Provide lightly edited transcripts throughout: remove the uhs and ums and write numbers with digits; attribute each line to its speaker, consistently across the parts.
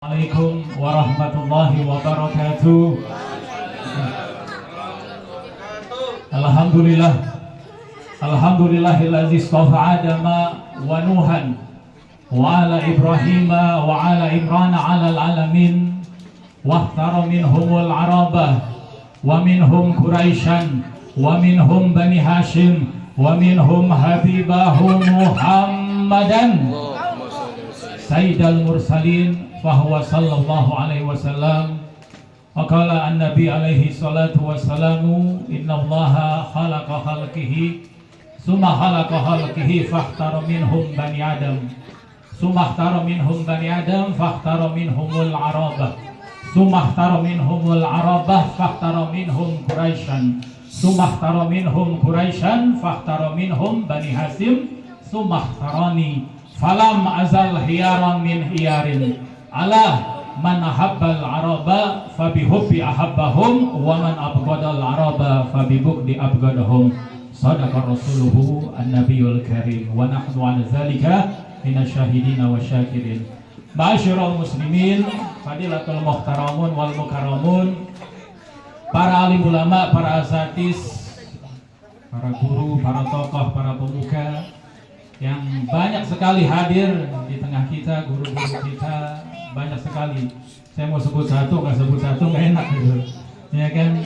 Speaker 1: Assalamualaikum warahmatullahi wabarakatuh. Alhamdulillah, alhamdulillahillazi istafa Adama wa Nuhan wa ala Ibrahima wa ala Imran ala alamin wa ikhtara minhumul Arabah wa minhum Quraisyan wa minhum Bani Hashim wa minhum Habibahu Muhammadan Sayyidal Mursalin fahuwa sallallahu alaihi wasallam. Waqala an-nabi alaihi salatu wassalamu innallaha khalaqa khalqihi summa khalaqa khalqihi fakhtara minhum bani adam summa ikhtara minhum bani adam fakhtara minhumul arabah summa ikhtara minhumul arabah fakhtara minhum quraisyan summa ikhtara minhum quraisyan fakhtara minhum bani hasim summa ikhtarani falam azal hiyaran min hiyarin ala man ahabbal araba fabihubbi ahabbahum wa man abghadal araba fabibugdi abghadahum. Sadaqa rasuluhu an-nabiyul karim wa nahnu ala zalika minasyahidina wa syakirin. Ma'asyiral muslimin, fadilatul muhtaramun wal mukarramun, para alim ulama, para asatidz, para guru, para tokoh, para pemuka yang banyak sekali hadir di tengah kita, guru-guru kita banyak sekali. Saya mau sebut satu, nggak sebut satu nggak enak gitu, ya kan?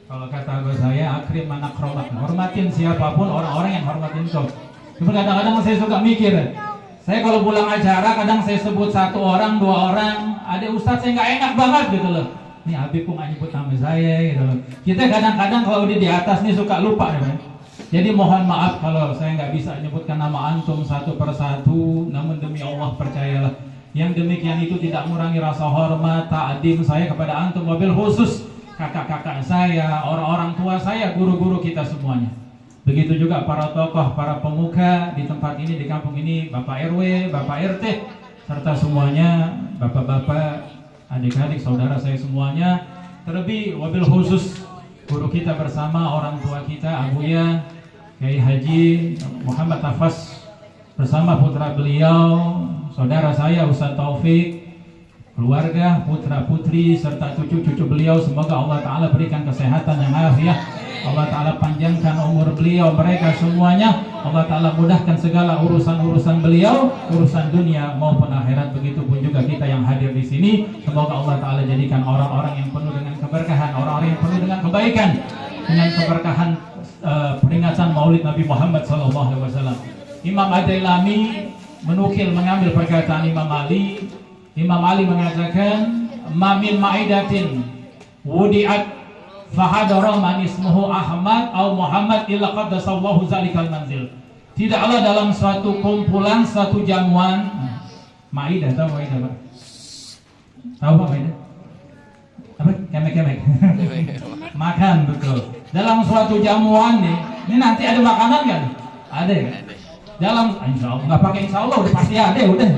Speaker 1: Kalau kata abah saya, akrim man akramak, hormatin siapapun orang-orang yang hormatin kau. Cuma kadang-kadang saya suka mikir, saya kalau pulang acara kadang saya sebut satu orang, dua orang, ada ustadz saya nggak enak banget gitu loh. Ini Habib kok nggak nyebut nama saya gitu loh. Kita kadang-kadang kalau udah di atas nih suka lupa ya kan? Jadi mohon maaf kalau saya nggak bisa menyebutkan nama antum satu persatu, namun demi Allah percayalah, yang demikian itu tidak mengurangi rasa hormat, ta'dim saya kepada antum, wabil khusus kakak-kakak saya, orang-orang tua saya, guru-guru kita semuanya. Begitu juga para tokoh, para pemuka di tempat ini, di kampung ini, Bapak RW, Bapak RT, serta semuanya, bapak-bapak, adik-adik, saudara saya semuanya. Terlebih wabil khusus guru kita bersama, orang tua kita, Abuya Kiai Haji Muhammad Nafas bersama putra beliau, saudara saya Ustaz Taufik, keluarga, putra-putri serta cucu-cucu beliau. Semoga Allah Ta'ala berikan kesehatan yang afiat, Allah Ta'ala panjangkan umur beliau, mereka semuanya. Allah Ta'ala mudahkan segala urusan-urusan beliau, urusan dunia maupun akhirat. Begitupun juga kita yang hadir di sini. Semoga Allah Ta'ala jadikan orang-orang yang penuh dengan keberkahan, orang-orang yang penuh dengan kebaikan, dengan keberkahan peringatan Maulid Nabi Muhammad SAW. Imam Ad-Dailami menukil, mengambil perkataan Imam Ali. Imam Ali mengatakan, "Ma min ma'idatin wudi'at fahadara man ismuhu Ahmad au Muhammad illa qaddasallahu zalikal manzil." Tidaklah dalam suatu kumpulan, suatu jamuan, ma'idah, tahu ma'idah Pak? Tahu Pak ma'idah? Apa? Kemek-kemek. Makan, betul. Dalam suatu jamuan nih, ini nanti ada makanan kan? Ada kan? Dalam, insya Allah, nggak pakai insya Allah, udah pasti ada, udah.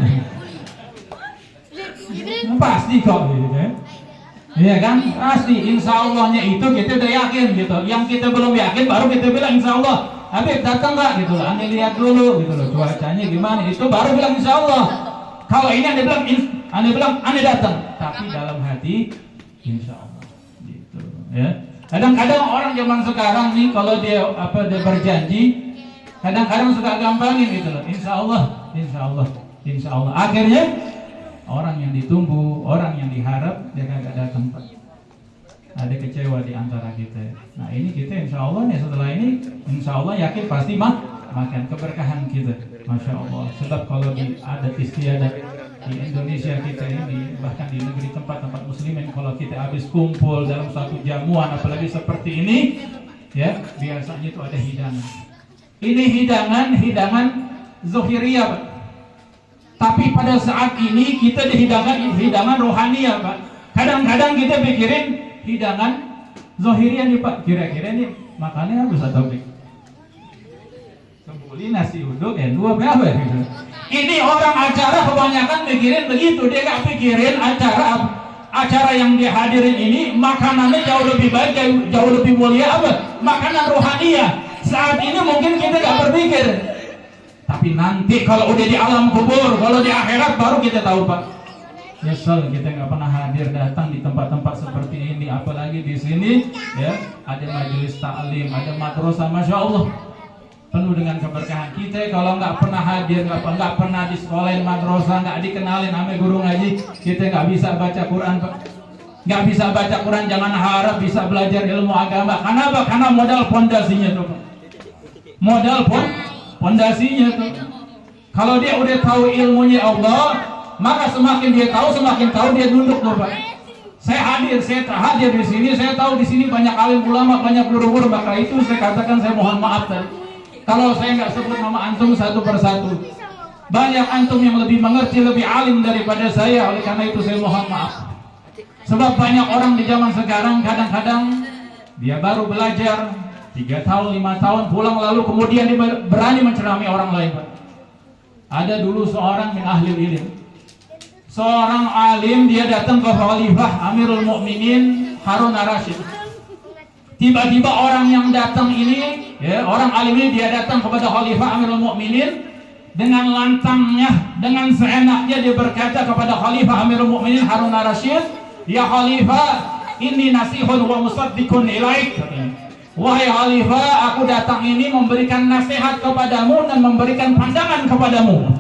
Speaker 1: Pasti kok, gitu kan? Iya kan? Pasti, insya Allahnya itu kita udah yakin gitu. Yang kita belum yakin, baru kita bilang insya Allah. Habib datang nggak? Gitu loh. Anda lihat dulu, gitu loh. Cuacanya gimana? Itu baru bilang insya Allah. Kalau ini Anda bilang Anda datang, tapi dalam hati insya Allah, gitu. Ya. Kadang-kadang orang zaman sekarang nih, kalau dia berjanji, kadang-kadang suka gampangin gitu loh. Insya Allah, insya Allah, insya Allah. Akhirnya orang yang ditunggu, orang yang diharap, dia kagak datang. Ada kecewa di antara kita. Nah ini kita insya Allah nih, setelah ini insya Allah yakin pasti makan keberkahan kita, masya Allah. Sebab kalau di adat istiadat di Indonesia kita ini, bahkan di negeri tempat-tempat muslimin, kalau kita habis kumpul dalam satu jamuan, apalagi seperti ini, ya biasanya itu ada hidangan. Ini hidangan zuhiriyah, Pak. Tapi pada saat ini kita hidangan rohaniyah, Pak. Kadang-kadang kita pikirin hidangan zuhiriyah nih, Pak. Kira-kira nih makannya harus atau kebuli, nasi uduk, dua berapa gitu. Ini orang acara kebanyakan mikirin begitu, dia gak pikirin acara yang dihadirin ini makanannya jauh lebih baik, jauh lebih mulia apa? Makanan rohaniyah. Saat ini mungkin kita gak berpikir, tapi nanti kalau udah di alam kubur, kalau di akhirat baru kita tahu Pak. Nyesel kita nggak pernah hadir datang di tempat-tempat seperti ini, apalagi di sini ya ada majelis taklim, ada madrasah, masya Allah penuh dengan keberkahan. Kita kalau nggak pernah hadir, nggak pernah di sekolahin madrasah, nggak dikenalin sama guru ngaji, kita nggak bisa baca Quran, nggak bisa baca Quran. Jangan harap bisa belajar ilmu agama. Kenapa? Karena modal pondasinya tuh, modal pondasinya tuh. Kalau dia udah tahu ilmunya Allah, maka semakin dia tahu, semakin tahu dia duduk tuh Pak. Saya hadir di sini, saya tahu di sini banyak alim ulama, banyak guru-guru, maka itu saya katakan saya mohon maaf tadi kalau saya nggak sebut nama antum satu persatu. Banyak antum yang lebih mengerti, lebih alim daripada saya, oleh karena itu saya mohon maaf. Sebab banyak orang di zaman sekarang kadang-kadang dia baru belajar 3 tahun, 5 tahun, pulang lalu kemudian dia berani mencerami orang lain Pak. Ada dulu seorang min ahli ilm, seorang alim, dia datang ke Khalifah Amirul Mukminin Harun ar-Rasyid. Tiba-tiba orang yang datang ini, ya, orang alim ini dia datang kepada Khalifah Amirul Mukminin dengan lantangnya, dengan seenaknya dia berkata kepada Khalifah Amirul Mukminin Harun ar-Rasyid, "Ya Khalifah, inni nasihun wa musaddiqun ilaik." Wahai Khalifah, aku datang ini memberikan nasihat kepadamu dan memberikan pandangan kepadamu.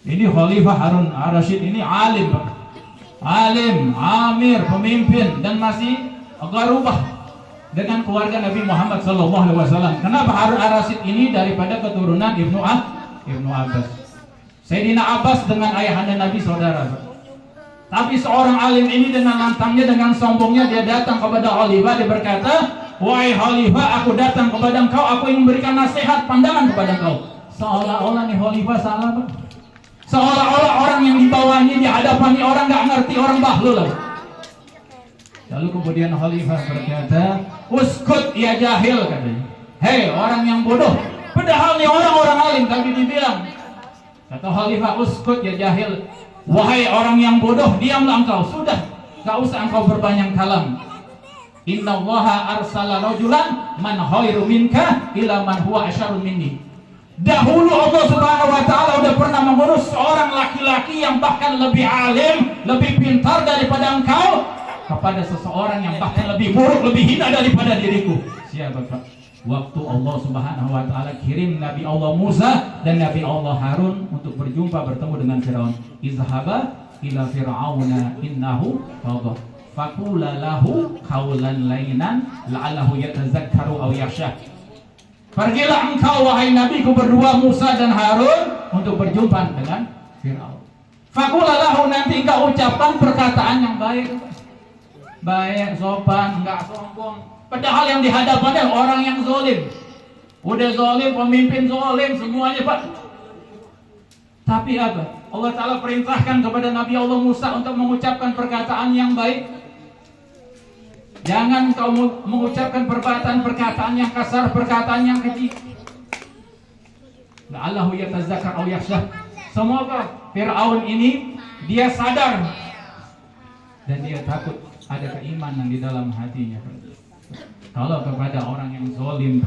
Speaker 1: Ini Khalifah Harun ar-Rasyid ini alim, alim, amir, pemimpin, dan masih garubah dengan keluarga Nabi Muhammad SAW. Kenapa Harun ar-Rasyid ini daripada keturunan Ibnu Abbas? Sayyidina Abbas dengan ayahanda Nabi saudara. Tapi seorang alim ini dengan lantangnya, dengan sombongnya dia datang kepada Khalifah, dia berkata, "Wahai Khalifah, aku datang kepada engkau, aku ingin memberikan nasihat, pandangan kepada engkau." Seolah-olah nih Khalifah salah Pak. Seolah-olah orang yang di bawahnya, di hadapannya orang nggak ngerti, orang bahlul. Lalu kemudian Khalifah berkata, "Uskut ya jahil," katanya. "Hei orang yang bodoh." Padahal nih orang-orang alim tadi dibilang. Kata Khalifah, "Uskut ya jahil." Wahai orang yang bodoh, diamlah engkau. Sudah, gak usah engkau berbanyak kalam. Innallaha arsala rajulan man khairu minka ila man huwa asyarun minni. Dahulu Allah Subhanahu wa taala udah pernah mengurus seorang laki-laki yang bahkan lebih alim, lebih pintar daripada engkau, kepada seseorang yang bahkan lebih buruk, lebih hina daripada diriku. Siapa Pak? Waktu Allah Subhanahu wa taala kirim Nabi Allah Musa dan Nabi Allah Harun untuk berjumpa bertemu dengan Firaun. Izhaba ila fir'auna innahu tagha. Faqula lahu qawlan layyinan la'allahu yatazakkaru aw yakhsha. Pergilah engkau wahai nabiku berdua Musa dan Harun untuk berjumpa dengan Firaun. Faqula lahu, nanti engkau ucapkan perkataan yang baik. Baik, sopan, enggak sombong. Padahal yang dihadapannya orang yang zalim. Udah zalim, pemimpin zalim, semuanya Pak. Tapi apa? Allah Ta'ala perintahkan kepada Nabi Allah Musa untuk mengucapkan perkataan yang baik. Jangan kau mengucapkan perkataan yang kasar, perkataan yang keji. La'allahu yatazakkar aw yakhsha. Semoga Fir'aun ini dia sadar dan dia takut, ada keimanan di dalam hatinya. Kalau kepada orang yang zalim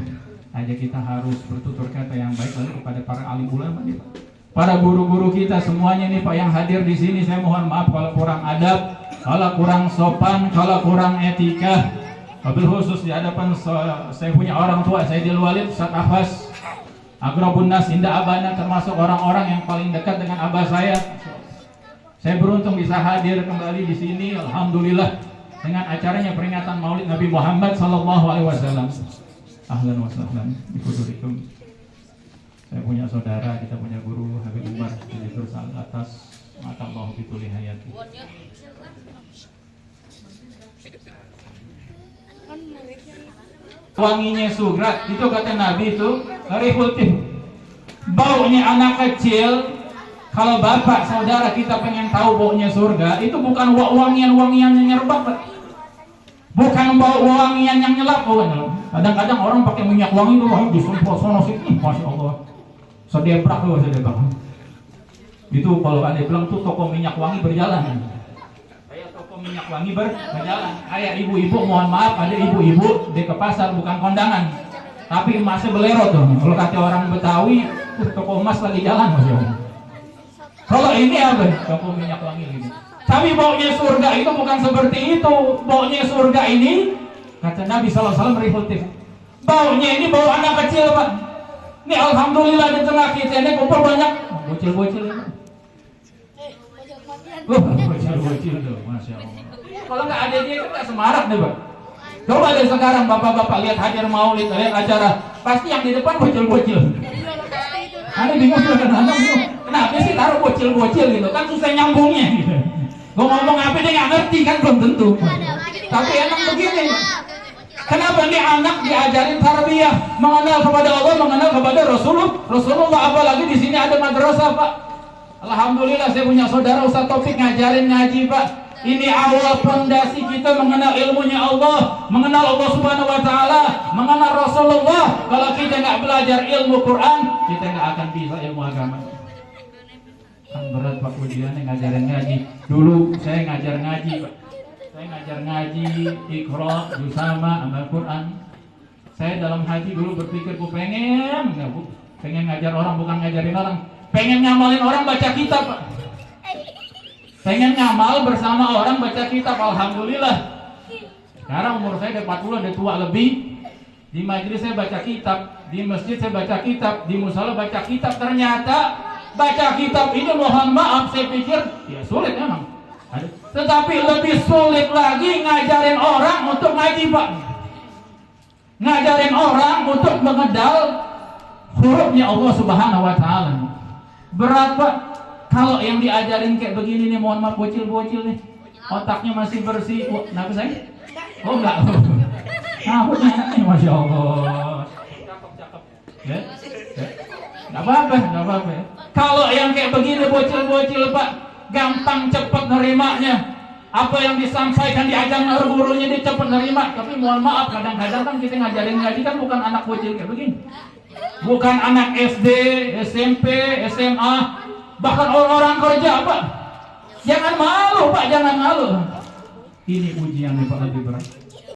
Speaker 1: aja kita harus bertutur kata yang baik, lalu kepada para alim ulama nih Pak, para guru-guru kita semuanya nih Pak yang hadir di sini, saya mohon maaf kalau kurang adab, kalau kurang sopan, kalau kurang etika. Wabil khusus di hadapan saya punya orang tua, saya Walid Ustaz Ahwas, Akrabun Nas Indah Abana, termasuk orang-orang yang paling dekat dengan abah saya. Saya beruntung bisa hadir kembali di sini, alhamdulillah, dengan acaranya peringatan Maulid Nabi Muhammad SAW. Ahlan wa sahlan bikudurikum. Saya punya saudara, kita punya guru Habib Umar itu saat atas mata Allah bituli hayati. Wanginya surga itu kata Nabi itu rihul tib. Baunya anak kecil. Kalau bapak saudara kita pengen tahu baunya surga, itu bukan wangian-wangian yang nyerbak, bukan bau wangian yang nyelap. Kadang-kadang orang pakai minyak wangi tuh, disumpah sono sih, masya Allah, sedebrak loh, sedebrak. Itu kalau ada bilang tuh toko minyak wangi berjalan. Kayak toko minyak wangi berjalan. Kayak ibu-ibu, mohon maaf, ada ibu-ibu di ke pasar bukan kondangan, tapi emasnya belero tuh. Kalau kata orang Betawi, toko emas lagi jalan, masya Allah. Kalau ini apa? Toko minyak wangi ini. Tapi baunya surga itu bukan seperti itu. Baunya surga ini, kata Nabi SAW merifultif, baunya ini bau anak kecil, Pak. Ini alhamdulillah di tengah kita ini kumpul banyak bocil-bocil ini. Bocil-bocil tuh, Masya Allah. Kalau nggak ada dia kan nggak semarak nih, Pak. Coba deh sekarang bapak-bapak lihat hadir maulid, lihat acara, pasti yang di depan bocil-bocil. Aneh bingung dengan anak itu, kenapa sih taruh bocil-bocil gitu? Kan susah nyambungnya gitu. Gue ngomong apa dia nggak ngerti kan belum tentu. Tapi enak begini. Kenapa nih anak diajarin tarbiyah, mengenal kepada Allah, mengenal kepada Rasulullah, apalagi di sini ada madrasah, Pak. Alhamdulillah saya punya saudara Ustaz Taufik ngajarin ngaji, Pak. Ini awal fondasi kita mengenal ilmunya Allah, mengenal Allah Subhanahu wa taala, mengenal Rasulullah. Kalau kita nggak belajar ilmu Quran, kita nggak akan bisa ilmu agama. Kan berat Pak ujiannya ngajarin ngaji. Dulu saya ngajar ngaji, Pak. Saya ngajar ngaji, Iqra, Jusama, amal Quran. Saya dalam hati dulu berpikir, pengen ngajar orang bukan ngajarin orang. Pengen ngamalin orang baca kitab, Pak. Pengen ngamal bersama orang baca kitab. Alhamdulillah. Sekarang umur saya udah 40, udah tua lebih. Di majelis saya baca kitab, di masjid saya baca kitab, di musala baca kitab. Ternyata baca kitab ini mohon maaf saya pikir ya sulit memang. Tetapi lebih sulit lagi ngajarin orang untuk ngaji, Pak. Ngajarin orang untuk mengenal hurufnya Allah Subhanahu wa taala. Berat, Pak. Kalau yang diajarin kayak begini nih, mohon maaf bocil-bocil nih, otaknya masih bersih. Oh, kenapa saya? Oh enggak. Nah, enak nih, Masya Allah. Cakep. Ya? Nggak apa-apa. Kalau yang kayak begini bocil-bocil, Pak, gampang cepat nerimanya. Apa yang disampaikan diajar gurunya dia cepat nerima. Tapi mohon maaf, kadang-kadang kan kita ngajarin ngaji kan bukan anak bocil kayak begini. Bukan anak SD, SMP, SMA, bahkan orang-orang kerja, Pak. Jangan malu, Pak, jangan malu. Ini ujian nih, Pak, lebih berat.